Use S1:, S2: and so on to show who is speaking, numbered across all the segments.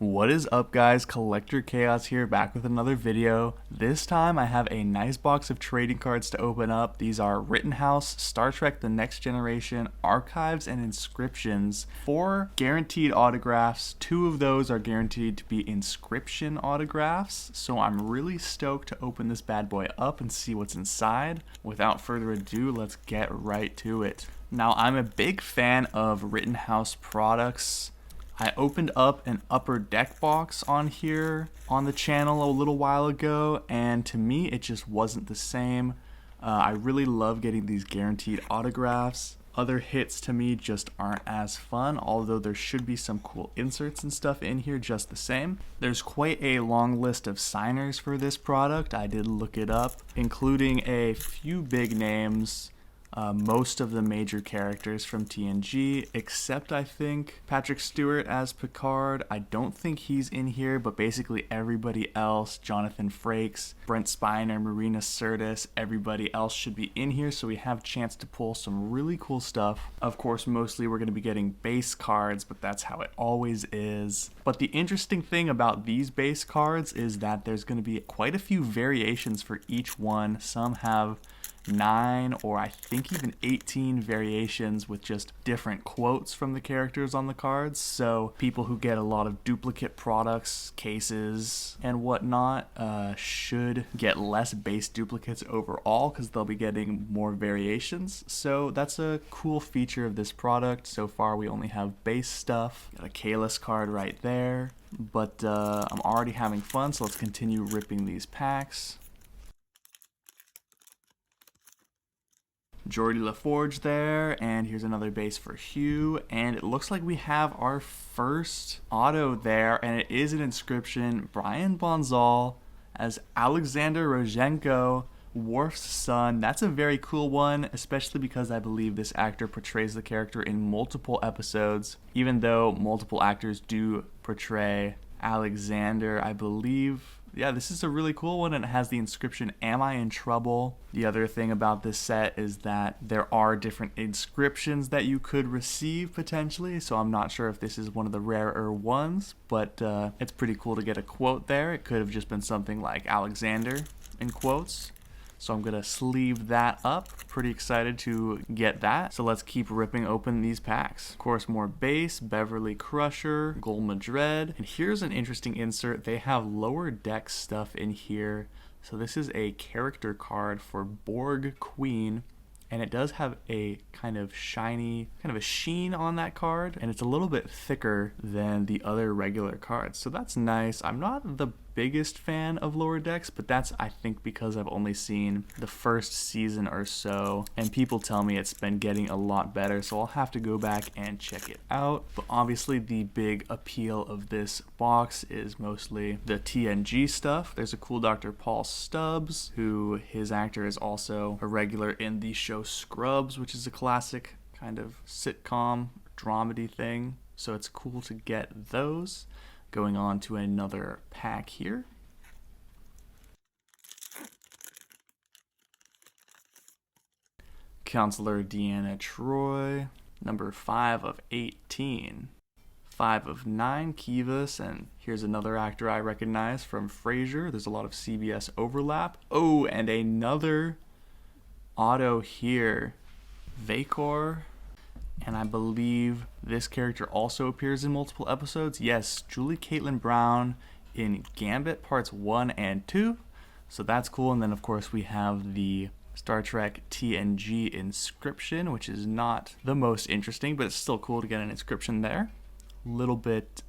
S1: What is up, guys? CollectorChaos here, back with another video. This time I have a nice box of trading cards to open up. These are Rittenhouse Star Trek The Next Generation Archives and Inscriptions. 4 guaranteed autographs. 2 of those are guaranteed to be inscription autographs. So I'm really stoked to open this bad boy up and see what's inside. Without further ado, let's get right to it. Now, I'm a big fan of Rittenhouse products. I opened up an Upper Deck box on here on the channel a little while ago, and to me it just wasn't the same. I really love getting these guaranteed autographs. Other hits to me just aren't as fun, although there should be some cool inserts and stuff in here just the same. There's quite a long list of signers for this product. I did look it up, including a few big names. Most of the major characters from TNG, except I think Patrick Stewart as Picard. I don't think he's in here, but basically everybody else, Jonathan Frakes, Brent Spiner, Marina Sirtis, everybody else should be in here, so we have a chance to pull some really cool stuff. Of course, mostly we're going to be getting base cards, but that's how it always is. But the interesting thing about these base cards is that there's going to be quite a few variations for each one. Some have 9 or I think even 18 variations with just different quotes from the characters on the cards. So people who get a lot of duplicate products, cases, and whatnot should get less base duplicates overall because they'll be getting more variations. So that's a cool feature of this product. So far we only have base stuff. Got a Kalis card right there. But I'm already having fun, so let's continue ripping these packs. Geordi LaForge there, and here's another base for Hugh, and it looks like we have our first auto there, and it is an inscription. Brian Bonzal as Alexander Rozhenko, Worf's son. That's a very cool one, especially because I believe this actor portrays the character in multiple episodes, even though multiple actors do portray Alexander, I believe. Yeah, this is a really cool one, and it has the inscription, "Am I in trouble?" The other thing about this set is that there are different inscriptions that you could receive potentially, so I'm not sure if this is one of the rarer ones, but it's pretty cool to get a quote there. It could have just been something like Alexander in quotes. So I'm gonna sleeve that up. Pretty excited to get that. So let's keep ripping open these packs. Of course, more base, Beverly Crusher, Gul Madred. And here's an interesting insert. They have lower deck stuff in here. So this is a character card for Borg Queen. And it does have a kind of shiny, kind of a sheen on that card. And it's a little bit thicker than the other regular cards. So that's nice. I'm not the biggest fan of lower decks, but that's, I think, because I've only seen the first season or so, and people tell me it's been getting a lot better, so I'll have to go back and check it out. But obviously the big appeal of this box is mostly the TNG stuff. There's a cool Dr. Paul Stubbs, who his actor is also a regular in the show Scrubs, which is a classic kind of sitcom dramedy thing, so it's cool to get those. Going on to another pack here. Counselor Deanna Troi, number 5 of 18. 5 of 9, Kivas, and here's another actor I recognize from Frasier. There's a lot of CBS overlap. Oh, and another auto here, Vacor. And I believe this character also appears in multiple episodes. Yes, Julie Caitlin Brown in Gambit Parts 1 and 2. So that's cool. And then, of course, we have the Star Trek TNG inscription, which is not the most interesting, but it's still cool to get an inscription there. A little bit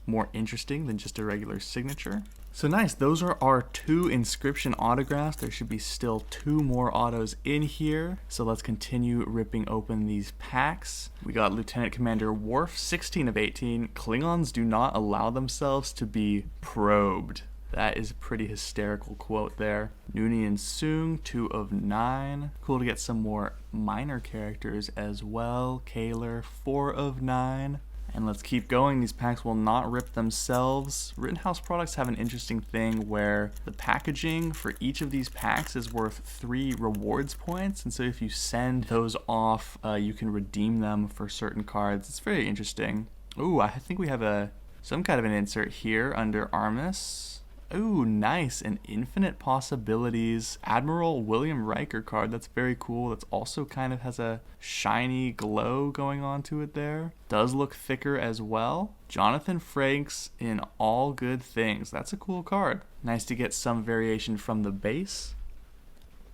S1: more interesting than just a regular signature. So nice, those are our 2 inscription autographs. There should be still 2 more autos in here. So let's continue ripping open these packs. We got Lieutenant Commander Worf, 16 of 18. Klingons do not allow themselves to be probed. That is a pretty hysterical quote there. Noonien Soong, 2 of 9. Cool to get some more minor characters as well. Kaler, 4 of 9. And let's keep going. These packs will not rip themselves. Rittenhouse products have an interesting thing where the packaging for each of these packs is worth 3 rewards points. And so if you send those off, you can redeem them for certain cards. It's very interesting. Ooh, I think we have a Some kind of an insert here under Armis. Ooh, nice. An Infinite Possibilities Admiral William Riker card. That's very cool. That's also kind of has a shiny glow going on to it there. Does look thicker as well. Jonathan Frakes in All Good Things. That's a cool card. Nice to get some variation from the base.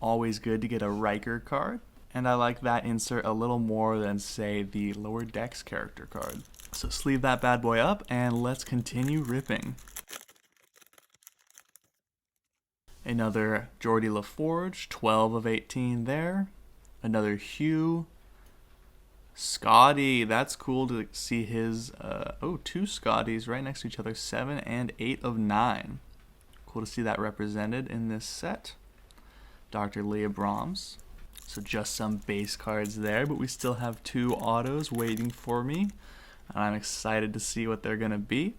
S1: Always good to get a Riker card. And I like that insert a little more than, say, the Lower Decks character card. So sleeve that bad boy up and let's continue ripping. Another Geordie LaForge, 12 of 18 there. Another Hugh. Scotty, that's cool to see his, two Scotties right next to each other, 7 and 8 of 9. Cool to see that represented in this set. Dr. Leah Brahms. So just some base cards there, but we still have 2 autos waiting for me. And I'm excited to see what they're going to be.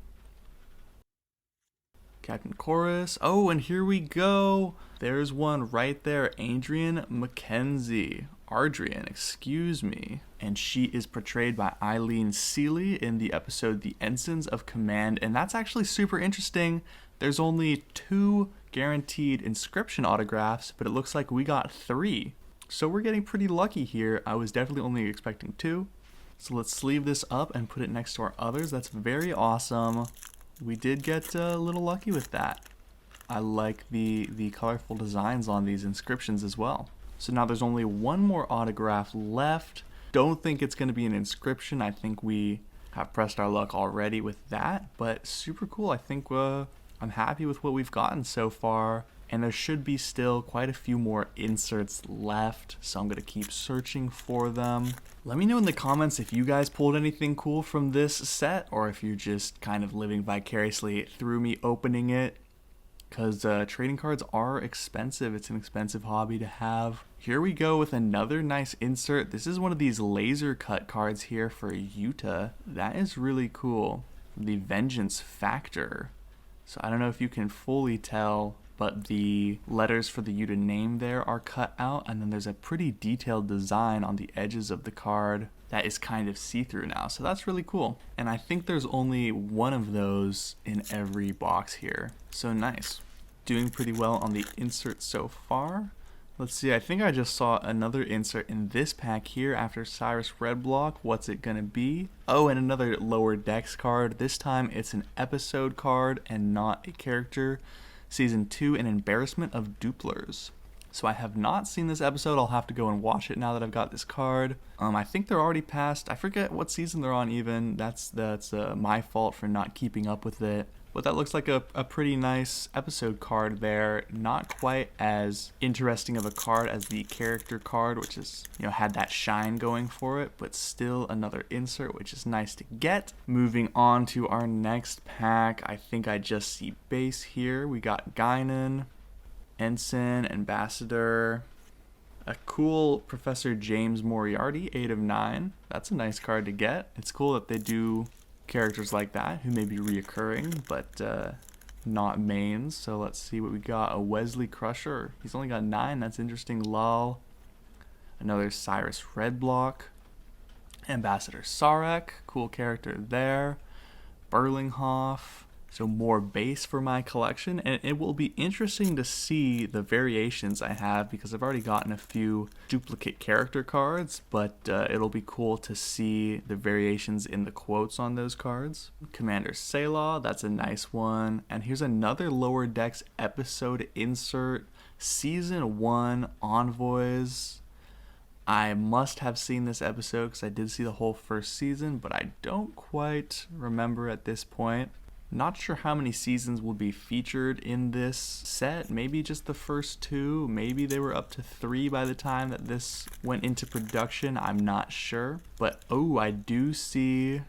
S1: Captain Chorus. Oh, and here we go. There's one right there. Adrian McKenzie. Ardrian, excuse me. And she is portrayed by Eileen Seeley in the episode The Ensigns of Command. And that's actually super interesting. There's only 2 guaranteed inscription autographs, but it looks like we got 3. So we're getting pretty lucky here. I was definitely only expecting 2. So let's sleeve this up and put it next to our others. That's very awesome. We did get a little lucky with that. I like the colorful designs on these inscriptions as well. So now there's only 1 more autograph left. Don't think it's going to be an inscription. I think we have pressed our luck already with that, but super cool. I think I'm happy with what we've gotten so far. And there should be still quite a few more inserts left, so I'm going to keep searching for them. Let me know in the comments if you guys pulled anything cool from this set, or if you're just kind of living vicariously through me opening it, because trading cards are expensive. It's an expensive hobby to have. Here we go with another nice insert. This is one of these laser cut cards here for Utah. That is really cool. The Vengeance Factor. So I don't know if you can fully tell, but the letters for the Utah name there are cut out, and then there's a pretty detailed design on the edges of the card that is kind of see-through now, so that's really cool. And I think there's only 1 of those in every box here, so nice. Doing pretty well on the insert so far. Let's see, I think I just saw another insert in this pack here after Cyrus Red Block. What's it gonna be? Oh, and another Lower Decks card. This time it's an episode card and not a character. Season 2, An Embarrassment of Duplers. So I have not seen this episode. I'll have to go and watch it now that I've got this card. I think they're already past. I forget what season they're on even. That's my fault for not keeping up with it. But that looks like a pretty nice episode card there. Not quite as interesting of a card as the character card, which is, had that shine going for it, but still another insert, which is nice to get. Moving on to our next pack. I think I just see base here. We got Guinan, Ensign, Ambassador, a cool Professor James Moriarty, 8 of 9. That's a nice card to get. It's cool that they do characters like that who may be reoccurring, but not mains. So let's see what we got. A Wesley Crusher. He's only got 9. That's interesting. Lol. Another Cyrus Red Block. Ambassador Sarek. Cool character there. Berlinghoff. So more base for my collection, and it will be interesting to see the variations I have because I've already gotten a few duplicate character cards, but it'll be cool to see the variations in the quotes on those cards. Commander Selah, that's a nice one. And here's another Lower Decks episode insert, Season 1 Envoys. I must have seen this episode because I did see the whole first season, but I don't quite remember at this point. Not sure how many seasons will be featured in this set. Maybe just the first 2. Maybe they were up to 3 by the time that this went into production. I'm not sure. But, oh, I do see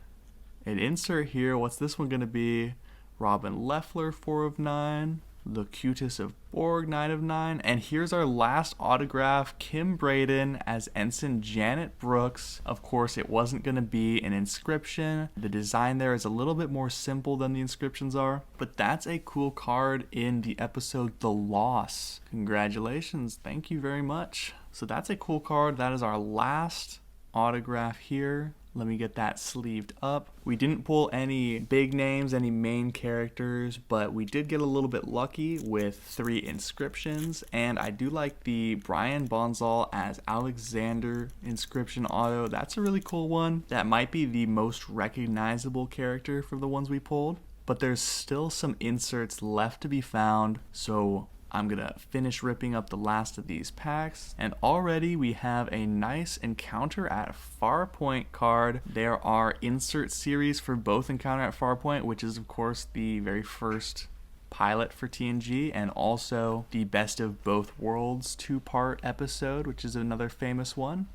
S1: an insert here. What's this one going to be? Robin Leffler, 4 of 9. Locutus of Borg, 9 of 9. And here's our last autograph, Kim Braden as Ensign Janet Brooks. Of course, it wasn't going to be an inscription. The design there is a little bit more simple than the inscriptions are, but that's a cool card in the episode The Loss. Congratulations. Thank you very much. So that's a cool card. That is our last autograph here. Let me get that sleeved up. We didn't pull any big names, any main characters, but we did get a little bit lucky with 3 inscriptions, and I do like the Brian Bonzal as Alexander inscription auto. That's a really cool one. That might be the most recognizable character from the ones we pulled, but there's still some inserts left to be found, so I'm gonna finish ripping up the last of these packs, and already we have a nice Encounter at Farpoint card. There are insert series for both Encounter at Farpoint, which is of course the very first pilot for TNG, and also the Best of Both Worlds 2-part episode, which is another famous one.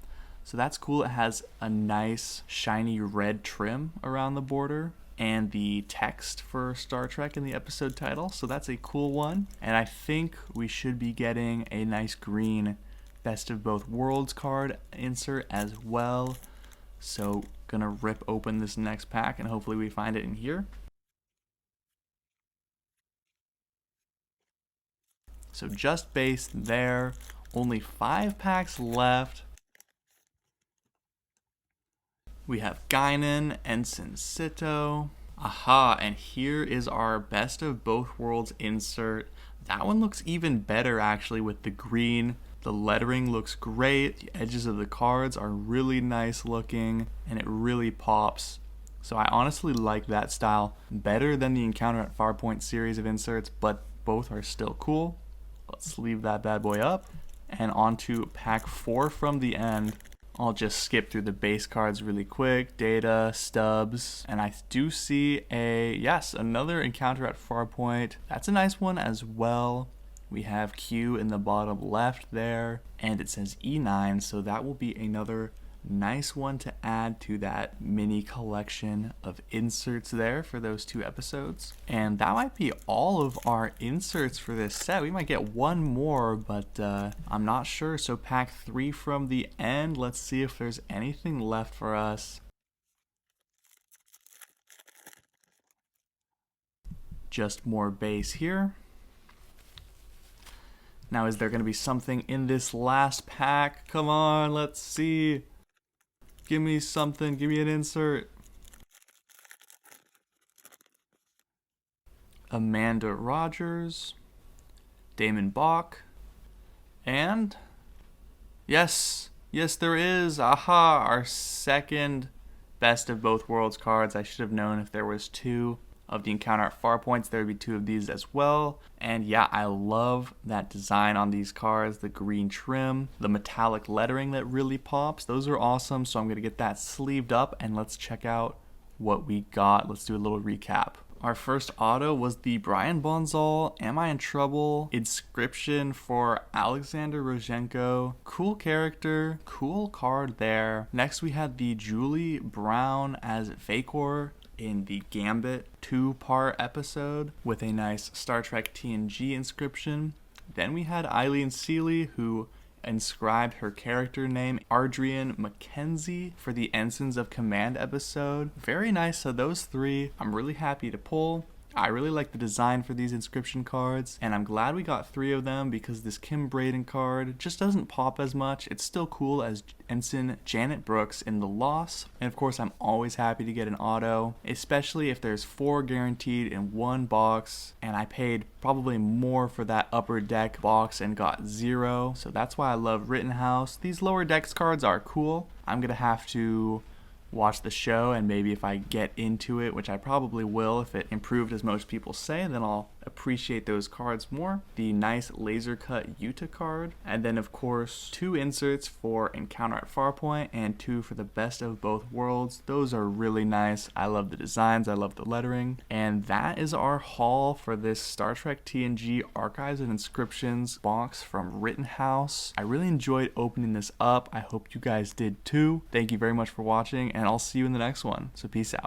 S1: So that's cool. It has a nice shiny red trim around the border and the text for Star Trek in the episode title, so that's a cool one. And I think we should be getting a nice green Best of Both Worlds card insert as well. So gonna rip open this next pack and hopefully we find it in here. So just base there, only 5 packs left. We have Guinan, Ensign Sito. Aha, and here is our Best of Both Worlds insert. That one looks even better actually with the green. The lettering looks great. The edges of the cards are really nice looking and it really pops. So I honestly like that style better than the Encounter at Farpoint series of inserts, but both are still cool. Let's leave that bad boy up. And on to pack 4 from the end. I'll just skip through the base cards really quick. Data, Stubbs, and I do see another Encounter at Farpoint. That's a nice one as well. We have Q in the bottom left there, and it says E9, so that will be another nice one to add to that mini collection of inserts there for those 2 episodes. And that might be all of our inserts for this set. We might get one more, but I'm not sure. So pack 3 from the end. Let's see if there's anything left for us. Just more base here. Now, is there going to be something in this last pack? Come on, let's see. Give me something, give me an insert. Amanda Rogers, Damon Bach, and yes, there is. Aha, our second Best of Both Worlds cards. I should have known if there was 2 of the Encounter at Farpoints, there would be 2 of these as well. And yeah, I love that design on these cards, the green trim, the metallic lettering that really pops. Those are awesome. So I'm going to get that sleeved up and let's check out what we got. Let's do a little recap. Our first auto was the Brian Bonzal Am I in Trouble inscription for Alexander Rozhenko. Cool character, cool card there. Next we had the Julie Brown as Vacor in the Gambit 2-part episode with a nice Star Trek TNG inscription. Then we had Eileen Seeley, who inscribed her character name Ardrian Mackenzie for the Ensigns of Command episode. Very nice. So those 3 I'm really happy to pull. I really like the design for these inscription cards, and I'm glad we got 3 of them because this Kim Braden card just doesn't pop as much. It's still cool as Ensign Janet Brooks in The Loss, and of course I'm always happy to get an auto, especially if there's 4 guaranteed in one box, and I paid probably more for that Upper Deck box and got 0, so that's why I love Rittenhouse. These Lower Decks cards are cool. I'm gonna have to watch the show, and maybe if I get into it, which I probably will, if it improved as most people say, then I'll appreciate those cards more. The nice laser cut Utah card, and then of course 2 inserts for Encounter at Farpoint and 2 for the Best of Both Worlds. Those are really nice. I love the designs, I love the lettering, and that is our haul for this Star Trek TNG Archives and Inscriptions box from Rittenhouse. I really enjoyed opening this up. I hope you guys did too. Thank you very much for watching, and I'll see you in the next one. So peace out.